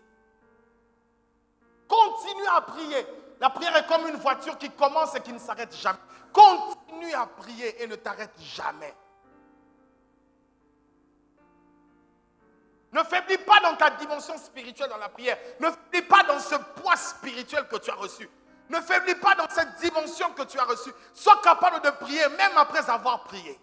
Speaker 1: Continue à prier. La prière est comme une voiture qui commence et qui ne s'arrête jamais. Continue à prier et ne t'arrête jamais. Ne faiblis pas dans ta dimension spirituelle dans la prière. Ne faiblis pas dans ce poids spirituel que tu as reçu. Ne faiblis pas dans cette dimension que tu as reçue. Sois capable de prier même après avoir prié.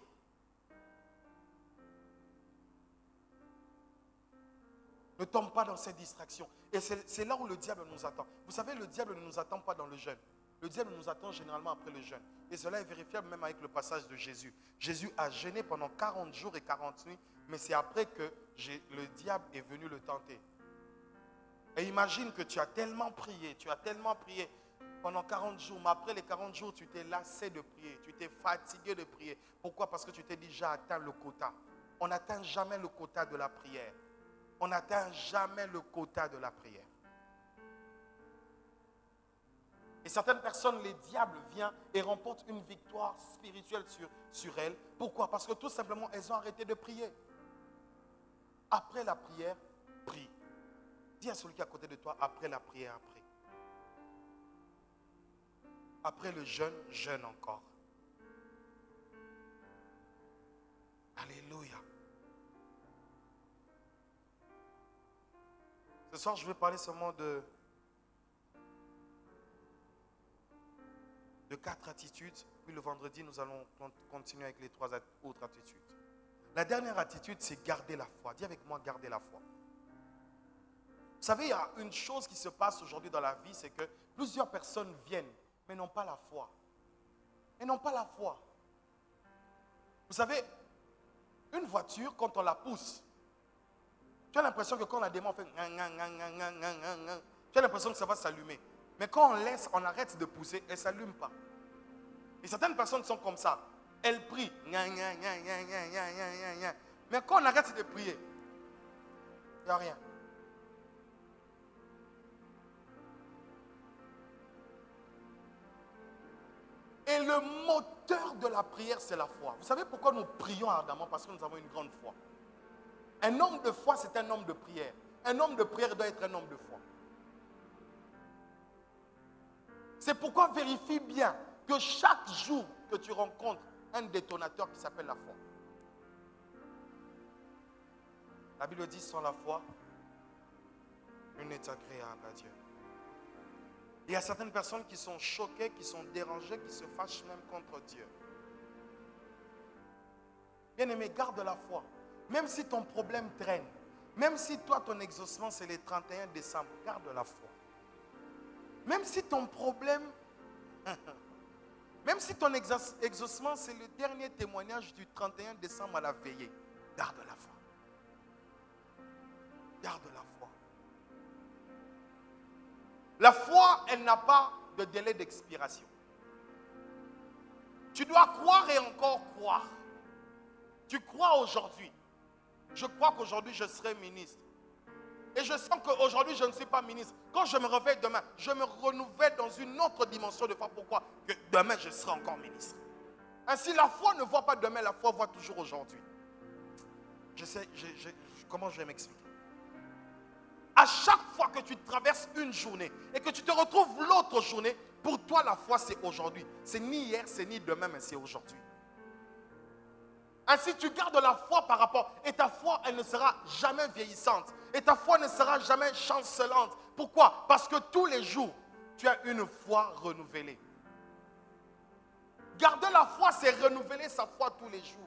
Speaker 1: Ne tombe pas dans cette distraction. Et c'est là où le diable nous attend. Vous savez, le diable ne nous attend pas dans le jeûne. Le diable nous attend généralement après le jeûne. Et cela est vérifiable même avec le passage de Jésus. Jésus a jeûné pendant 40 jours et 40 nuits, mais c'est après que le diable est venu le tenter. Et imagine que tu as tellement prié pendant 40 jours, mais après les 40 jours, tu t'es lassé de prier, tu t'es fatigué de prier. Pourquoi? Parce que tu t'es dit, j'ai atteint le quota. On n'atteint jamais le quota de la prière. On n'atteint jamais le quota de la prière. Et certaines personnes, les diables viennent et remportent une victoire spirituelle sur elles. Pourquoi? Parce que tout simplement, elles ont arrêté de prier. Après la prière, prie. Dis à celui qui est à côté de toi, après la prière, prie. Après le jeûne, jeûne encore. Alléluia. Ce soir, je vais parler seulement de 4 attitudes. Puis le vendredi, nous allons continuer avec les 3 autres attitudes. La dernière attitude, c'est garder la foi. Dis avec moi, garder la foi. Vous savez, il y a une chose qui se passe aujourd'hui dans la vie, c'est que plusieurs personnes viennent, mais n'ont pas la foi. Elles n'ont pas la foi. Vous savez, une voiture, quand on la pousse, Tu as l'impression que quand on a des mots, on fait... Tu as l'impression que ça va s'allumer. Mais quand on arrête de pousser, elle ne s'allume pas. Et certaines personnes sont comme ça. Elles prient. Mais quand on arrête de prier, il n'y a rien. Et le moteur de la prière, c'est la foi. Vous savez pourquoi nous prions ardemment? Parce que nous avons une grande foi. Un homme de foi, c'est un homme de prière. Un homme de prière doit être un homme de foi. C'est pourquoi vérifie bien que chaque jour que tu rencontres un détonateur qui s'appelle la foi. La Bible dit sans la foi, nul n'est agréable à Dieu. Il y a certaines personnes qui sont choquées, qui sont dérangées, qui se fâchent même contre Dieu. Bien-aimé, garde la foi. Même si ton problème traîne, même si toi, ton exaucement, c'est le 31 décembre, garde la foi. Même si ton problème, même si ton exaucement, c'est le dernier témoignage du 31 décembre à la veillée, garde la foi. Garde la foi. La foi, elle n'a pas de délai d'expiration. Tu dois croire et encore croire. Tu crois aujourd'hui. Je crois qu'aujourd'hui, je serai ministre. Et je sens qu'aujourd'hui, je ne suis pas ministre. Quand je me réveille demain, je me renouvelle dans une autre dimension de foi. Pourquoi? Que demain, je serai encore ministre. Ainsi, la foi ne voit pas demain, la foi voit toujours aujourd'hui. Comment je vais m'expliquer? À chaque fois que tu traverses une journée et que tu te retrouves l'autre journée, pour toi, la foi, c'est aujourd'hui. C'est ni hier, c'est ni demain, mais c'est aujourd'hui. Ainsi, tu gardes la foi par rapport, et ta foi, elle ne sera jamais vieillissante. Et ta foi ne sera jamais chancelante. Pourquoi? Parce que tous les jours, tu as une foi renouvelée. Garder la foi, c'est renouveler sa foi tous les jours.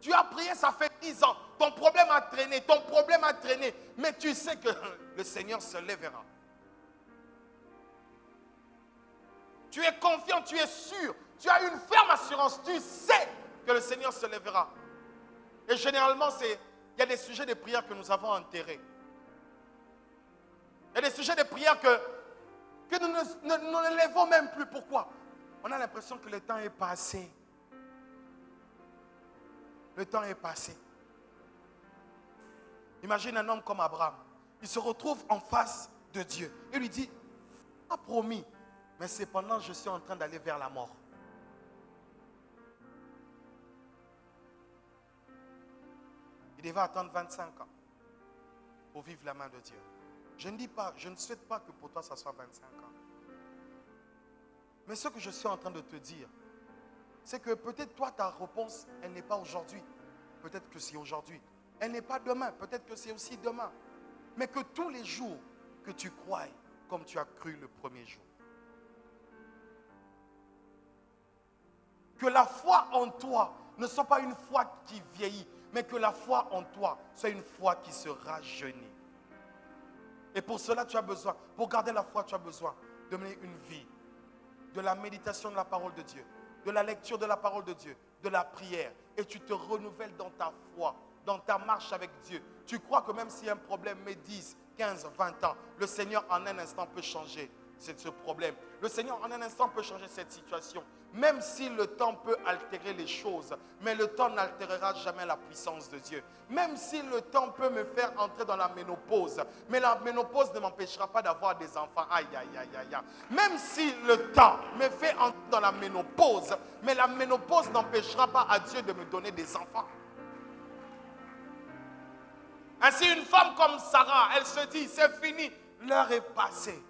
Speaker 1: Tu as prié, ça fait 10 ans. Ton problème a traîné, mais tu sais que le Seigneur se lèvera. Tu es confiant, tu es sûr, tu as une ferme assurance, tu sais que le Seigneur se lèvera. Et généralement, il y a des sujets de prière que nous avons enterrés. Il y a des sujets de prière que nous ne lèvons même plus. Pourquoi? On a l'impression que le temps est passé. Le temps est passé. Imagine un homme comme Abraham. Il se retrouve en face de Dieu. Il lui dit, « Ah, promis, mais cependant, je suis en train d'aller vers la mort. » Il devait attendre 25 ans pour vivre la main de Dieu. Je ne souhaite pas que pour toi, ça soit 25 ans. Mais ce que je suis en train de te dire, c'est que peut-être toi, ta réponse, elle n'est pas aujourd'hui. Peut-être que c'est aujourd'hui. Elle n'est pas demain. Peut-être que c'est aussi demain. Mais que tous les jours que tu crois comme tu as cru le premier jour. Que la foi en toi ne soit pas une foi qui vieillit, mais que la foi en toi soit une foi qui se rajeunit. Et pour cela, tu as besoin, pour garder la foi, tu as besoin de mener une vie, de la méditation de la parole de Dieu, de la lecture de la parole de Dieu, de la prière. Et tu te renouvelles dans ta foi, dans ta marche avec Dieu. Tu crois que même si un problème met 10, 15, 20 ans, le Seigneur en un instant peut changer ce problème. Le Seigneur en un instant peut changer cette situation. Même si le temps peut altérer les choses, mais le temps n'altérera jamais la puissance de Dieu. Même si le temps peut me faire entrer dans la ménopause, mais la ménopause ne m'empêchera pas d'avoir des enfants. Aïe, aïe, aïe, aïe, aïe. Même si le temps me fait entrer dans la ménopause, mais la ménopause n'empêchera pas à Dieu de me donner des enfants. Ainsi, une femme comme Sarah, elle se dit, c'est fini, l'heure est passée.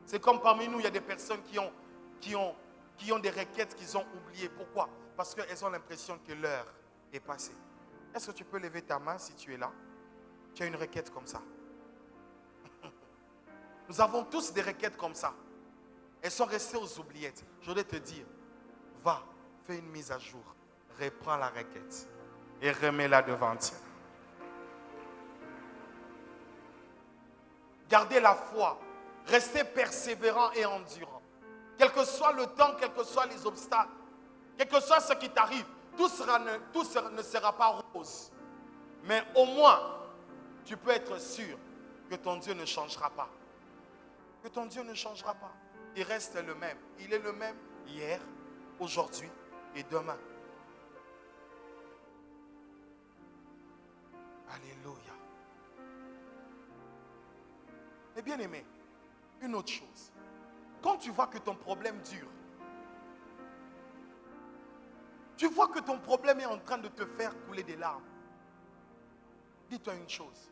Speaker 1: C'est comme parmi nous, il y a des personnes qui ont des requêtes qu'ils ont oubliées. Pourquoi? Parce qu'elles ont l'impression que l'heure est passée. Est-ce que tu peux lever ta main si tu es là? Tu as une requête comme ça. Nous avons tous des requêtes comme ça. Elles sont restées aux oubliettes. Je voudrais te dire, va, fais une mise à jour, reprends la requête et remets-la devant Dieu. Gardez la foi. Restez persévérant et endurant. Quel que soit le temps, quels que soient les obstacles, quel que soit ce qui t'arrive, tout ne sera pas rose. Mais au moins, tu peux être sûr que ton Dieu ne changera pas. Que ton Dieu ne changera pas. Il reste le même. Il est le même hier, aujourd'hui et demain. Alléluia. Et bien aimé, une autre chose. Quand tu vois que ton problème dure, tu vois que ton problème est en train de te faire couler des larmes, dis-toi une chose.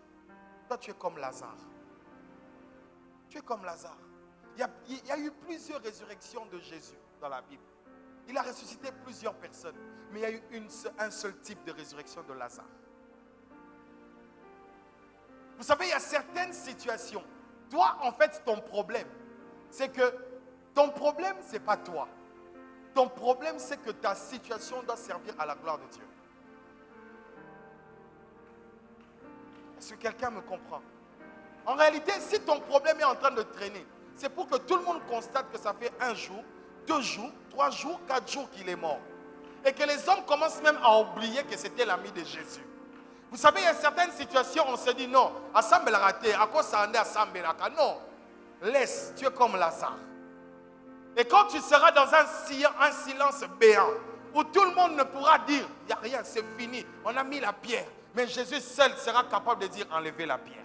Speaker 1: Toi, tu es comme Lazare. Tu es comme Lazare. Il y a eu plusieurs résurrections de Jésus dans la Bible. Il a ressuscité plusieurs personnes. Mais il y a eu un seul type de résurrection de Lazare. Vous savez, il y a certaines situations. Toi, en fait, ton problème, c'est que ton problème, ce n'est pas toi. Ton problème, c'est que ta situation doit servir à la gloire de Dieu. Est-ce que quelqu'un me comprend? En réalité, si ton problème est en train de traîner, c'est pour que tout le monde constate que ça fait 1 jour, 2 jours, 3 jours, 4 jours qu'il est mort. Et que les hommes commencent même à oublier que c'était l'ami de Jésus. Vous savez, il y a certaines situations, on se dit non, Assemble la raté, à quoi ça en est Assemble la raté? Non, laisse, tu es comme Lazare. Et quand tu seras dans un silence béant, où tout le monde ne pourra dire, il n'y a rien, c'est fini, on a mis la pierre. Mais Jésus seul sera capable de dire, enlevez la pierre.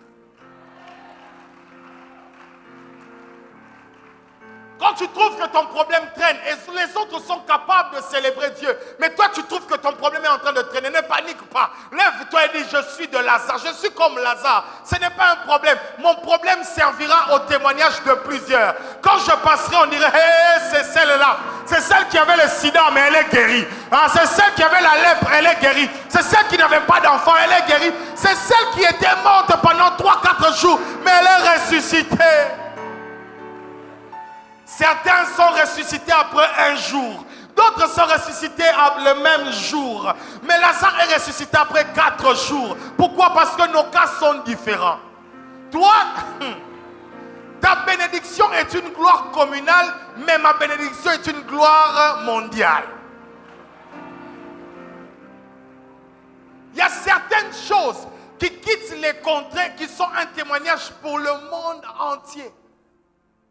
Speaker 1: Quand tu trouves que ton problème traîne et les autres sont capables de célébrer Dieu, mais toi tu trouves que ton problème est en train de traîner, ne panique pas. Lève-toi et dis, je suis de Lazare, je suis comme Lazare. Ce n'est pas un problème. Mon problème servira au témoignage de plusieurs. Quand je passerai, on dirait, hey, c'est celle-là. C'est celle qui avait le sida, mais elle est guérie. Ah, c'est celle qui avait la lèpre, elle est guérie. C'est celle qui n'avait pas d'enfant, elle est guérie. C'est celle qui était morte pendant 3-4 jours, mais elle est ressuscitée. Certains sont ressuscités après 1 jour. D'autres sont ressuscités le même jour. Mais Lazare est ressuscité après 4 jours. Pourquoi? Parce que nos cas sont différents. Toi, ta bénédiction est une gloire communale, mais ma bénédiction est une gloire mondiale. Il y a certaines choses qui quittent les contrées, qui sont un témoignage pour le monde entier.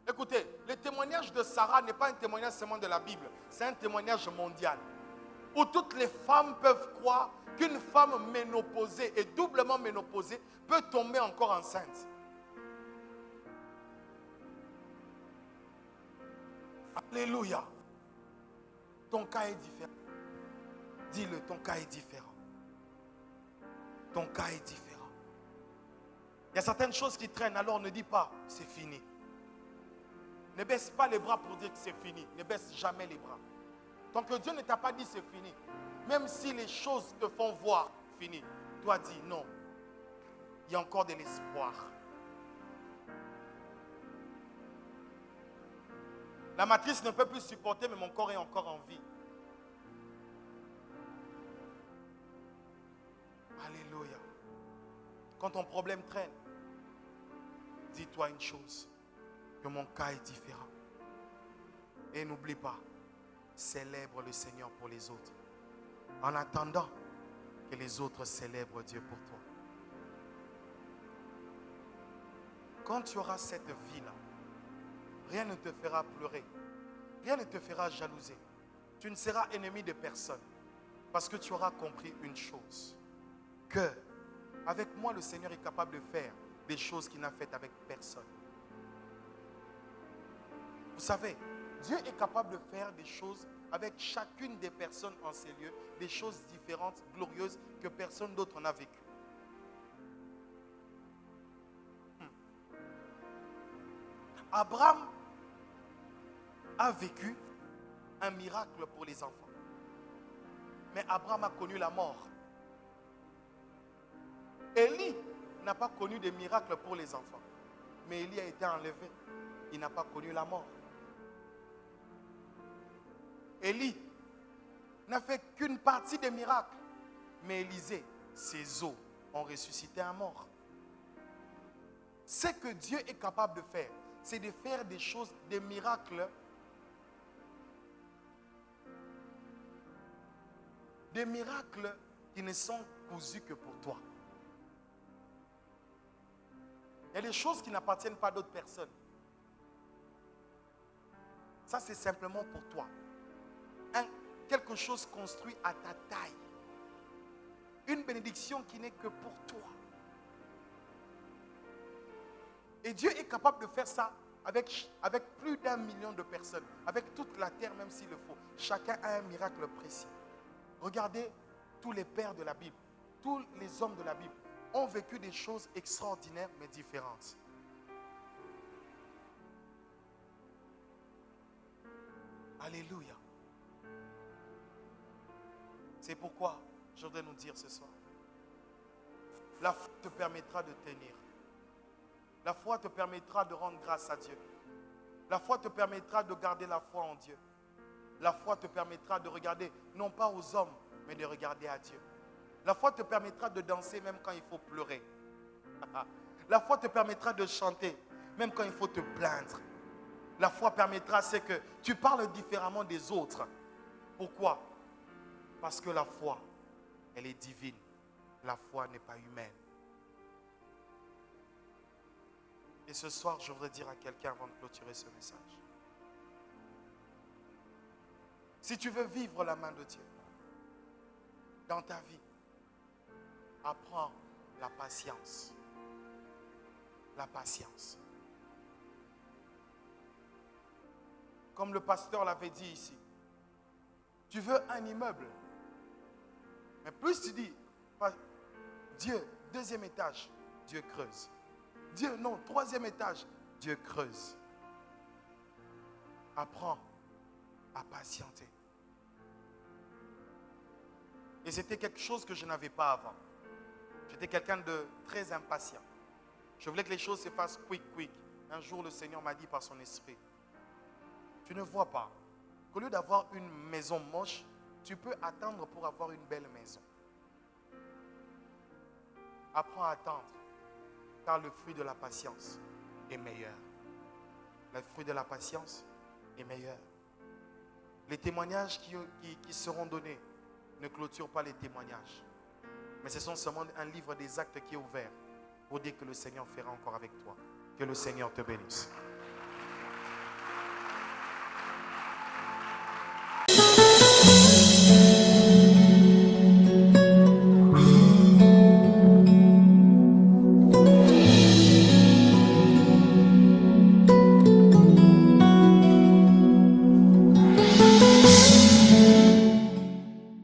Speaker 1: Écoutez, le témoignage de Sarah n'est pas un témoignage seulement de la Bible, c'est un témoignage mondial. Où toutes les femmes peuvent croire qu'une femme ménopausée et doublement ménopausée peut tomber encore enceinte. Alléluia. Ton cas est différent. Dis-le, ton cas est différent. Ton cas est différent. Il y a certaines choses qui traînent, alors ne dis pas, c'est fini. Ne baisse pas les bras pour dire que c'est fini. Ne baisse jamais les bras. Tant que Dieu ne t'a pas dit c'est fini, même si les choses te font voir fini, toi dis non. Il y a encore de l'espoir. La matrice ne peut plus supporter, mais mon corps est encore en vie. Alléluia. Quand ton problème traîne, dis-toi une chose. Que mon cas est différent. Et n'oublie pas, célèbre le Seigneur pour les autres. En attendant que les autres célèbrent Dieu pour toi. Quand tu auras cette vie-là, rien ne te fera pleurer. Rien ne te fera jalouser. Tu ne seras ennemi de personne. Parce que tu auras compris une chose. Que, avec moi, le Seigneur est capable de faire des choses qu'il n'a faites avec personne. Vous savez, Dieu est capable de faire des choses avec chacune des personnes en ces lieux, des choses différentes, glorieuses, que personne d'autre n'a vécues. Abraham a vécu un miracle pour les enfants. Mais Abraham a connu la mort. Élie n'a pas connu de miracle pour les enfants. Mais Élie a été enlevé. Il n'a pas connu la mort. Élie n'a fait qu'une partie des miracles. Mais Élisée, ses os ont ressuscité un mort. Ce que Dieu est capable de faire, c'est de faire des choses, des miracles. Des miracles qui ne sont cousus que pour toi. a des choses qui n'appartiennent pas à d'autres personnes. Ça, c'est simplement pour toi. Quelque chose construit à ta taille. Une bénédiction qui n'est que pour toi. Et Dieu est capable de faire ça avec plus d'1 million de personnes. Avec toute la terre, même s'il le faut. Chacun a un miracle précis. Regardez tous les pères de la Bible. Tous les hommes de la Bible ont vécu des choses extraordinaires mais différentes. Alléluia. C'est pourquoi je voudrais nous dire ce soir. La foi te permettra de tenir. La foi te permettra de rendre grâce à Dieu. La foi te permettra de garder la foi en Dieu. La foi te permettra de regarder non pas aux hommes, mais de regarder à Dieu. La foi te permettra de danser même quand il faut pleurer. La foi te permettra de chanter même quand il faut te plaindre. La foi permettra, c'est que tu parles différemment des autres. Pourquoi? Parce que la foi, elle est divine. La foi n'est pas humaine. Et ce soir, je voudrais dire à quelqu'un avant de clôturer ce message. Si tu veux vivre la main de Dieu dans ta vie, apprends la patience. La patience. Comme le pasteur l'avait dit ici, tu veux un immeuble. Mais plus tu dis, Dieu, 2e étage, Dieu creuse. Dieu, non, 3e étage, Dieu creuse. Apprends à patienter. Et c'était quelque chose que je n'avais pas avant. J'étais quelqu'un de très impatient. Je voulais que les choses se fassent quick. Un jour, le Seigneur m'a dit par son esprit, tu ne vois pas qu'au lieu d'avoir une maison moche, tu peux attendre pour avoir une belle maison. Apprends à attendre, car le fruit de la patience est meilleur. Le fruit de la patience est meilleur. Les témoignages qui seront donnés ne clôturent pas les témoignages. Mais ce sont seulement un livre des actes qui est ouvert pour dire que le Seigneur fera encore avec toi. Que le Seigneur te bénisse.